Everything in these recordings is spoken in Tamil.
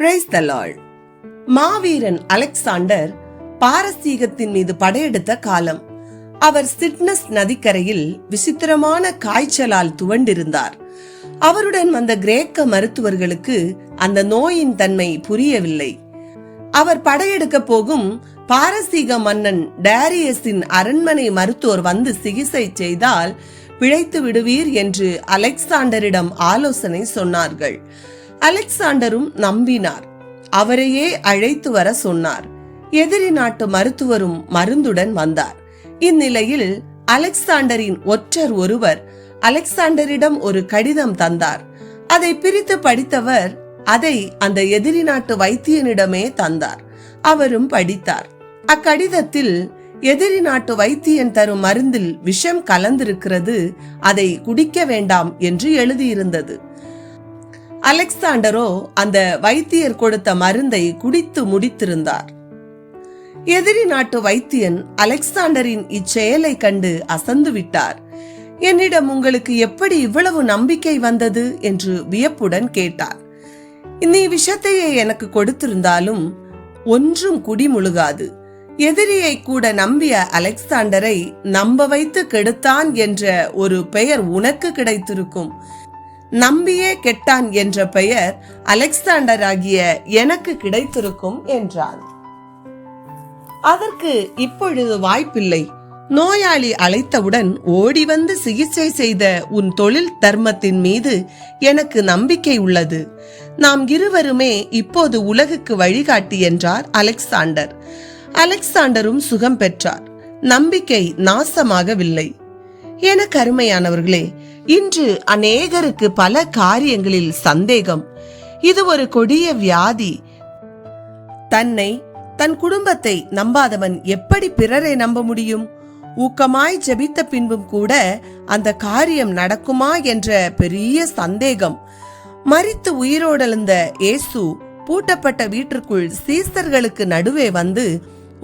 Praise the Lord. Maaveeran Alexander பாரசீகத்தின் மீது படையெடுத்த காலம். அவர் சிட்னஸ் நதிக்கரையில் விசித்திரமான காய்ச்சலால் துவண்டிருந்தார். அவருடன் வந்த கிரேக்க மருத்துவர்களுக்கு அந்த நோயின் தன்மை புரியவில்லை. அவர் படையெடுக்க போகும் பாரசீக மன்னன் டேரியஸின் அரண்மனை மருத்துவர் வந்து சிகிச்சை செய்தால் பிழைத்து விடுவீர் என்று அலெக்சாண்டரிடம் ஆலோசனை சொன்னார்கள். அலெக்சாண்டரும் நம்பினார். அவரையே அழைத்து வர சொன்னார். எதிரி நாட்டு மருத்துவரும் மருந்துடன் வந்தார். இந்நிலையில் அலெக்சாண்டரின் ஒற்றர் ஒருவர் அலெக்சாண்டரிடம் ஒரு கடிதம் தந்தார். அதை பிரித்து படித்தவர் அதை அந்த எதிரி நாட்டு வைத்தியனிடமே தந்தார். அவரும் படித்தார். அக்கடிதத்தில் எதிரி நாட்டு வைத்தியன் தரும் மருந்தில் விஷம் கலந்திருக்கிறது, அதை குடிக்க வேண்டாம் என்று எழுதியிருந்தது. அலெக்சாண்டரோ அந்த வைத்தியர் கொடுத்த மருந்தை குடித்து முடித்திருந்தார். எதிரி நாட்டு வைத்தியன் அலெக்சாண்டரின் இச்செயலை கண்டு அசந்து விட்டார். என்னிடம் உங்களுக்கு எப்படி இவ்வளவு நம்பிக்கை வந்தது என்று வியப்புடன் கேட்டார். நீ விஷத்தையே எனக்கு கொடுத்திருந்தாலும் ஒன்றும் குடிமுழுகாது. எதிரியை கூட நம்பிய அலெக்சாண்டரை நம்ப வைத்து கெடுத்தான் என்ற ஒரு பெயர் உனக்கு கிடைத்திருக்கும். நம்பியே கெட்டான் என்ற பெயர் அலெக்சாண்டர் ஆகிய எனக்கு கிடைத்திருக்கும் என்றான். அதற்கு இப்பொழுது வாய்ப்பில்லை. நோயாளி அழைத்தவுடன் ஓடி வந்து சிகிச்சை செய்த உன் தொழில் தர்மத்தின் மீது எனக்கு நம்பிக்கை உள்ளது. நாம் இருவருமே இப்போது உலகுக்கு வழிகாட்டி என்றார் அலெக்சாண்டர். அலெக்சாண்டரும் சுகம் பெற்றார். நம்பிக்கை நாசமாகவில்லை. என கருமையானவர்களே, இன்று அநேகருக்கு பல காரியங்களில் சந்தேகம். இது ஒரு கொடிய வியாதி. தன்னை தன் குடும்பத்தை நம்பாதவன் எப்படி பிறரை நம்ப முடியும்? ஊக்கமாய் ஜெபித்த பின்பும் கூட அந்த காரியம் நடக்குமா என்ற பெரிய சந்தேகம். மரித்து உயிரோடெழுந்த இயேசு பூட்டப்பட்ட வீட்டிற்குள் சீசர்களுக்கு நடுவே வந்து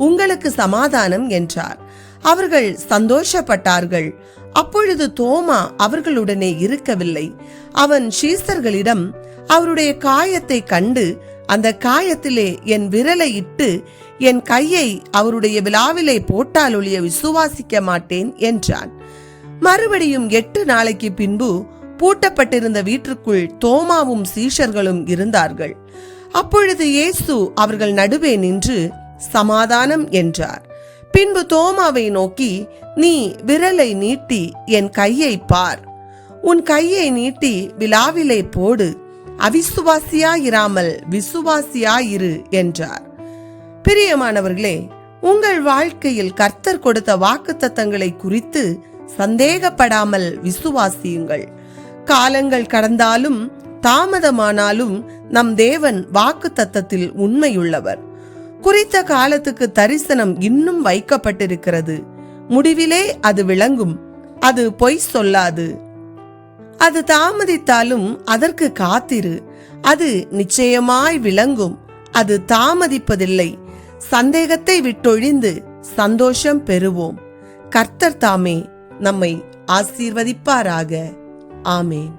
உங்களுக்கு சமாதானம் என்றார். அவர்கள் சந்தோஷப்பட்டார்கள். அப்பொழுது தோமா அவர்களுடனே இருக்கவில்லை. அவன் சீசர்களிடம் அவருடைய காயத்தை கண்டு அந்த காயத்திலே என் விரலை இட்டு என் கையை அவருடைய விலாவிலே போட்டால் ஒழிய விசுவாசிக்க மாட்டேன் என்றான். மறுபடியும் 8 நாளைக்கு பின்பு பூட்டப்பட்டிருந்த வீட்டிற்குள் தோமாவும் சீஷர்களும் இருந்தார்கள். அப்பொழுது இயேசு அவர்கள் நடுவே நின்று சமாதானம் என்றார். பின்பு தோமாவை நோக்கி, நீ விரலை நீட்டி என் கையை பார். உன் கையை நீட்டி விலாவிலே போடு. அவிசுவாசியாயிராமல் விசுவாசியாயிரு என்றார். பிரியமானவர்களே, உங்கள் வாழ்க்கையில் கர்த்தர் கொடுத்த வாக்குத்தத்தங்களை குறித்து சந்தேகப்படாமல் விசுவாசியுங்கள். காலங்கள் கடந்தாலும் தாமதமானாலும் நம் தேவன் வாக்குத்தத்தத்தில் உண்மையுள்ளவர். குறித்த காலத்துக்கு தரிசனம் இன்னும் வைக்கப்பட்டிருக்கிறது. முடிவிலே அது விளங்கும். அது பொய் சொல்லாது. அது தாமதித்தாலும் அதற்கு காத்திரு. அது நிச்சயமாய் விளங்கும். அது தாமதிப்பதில்லை. சந்தேகத்தை விட்டொழிந்து சந்தோஷம் பெறுவோம். கர்த்தர் தாமே நம்மை ஆசீர்வதிப்பாராக. ஆமேன்.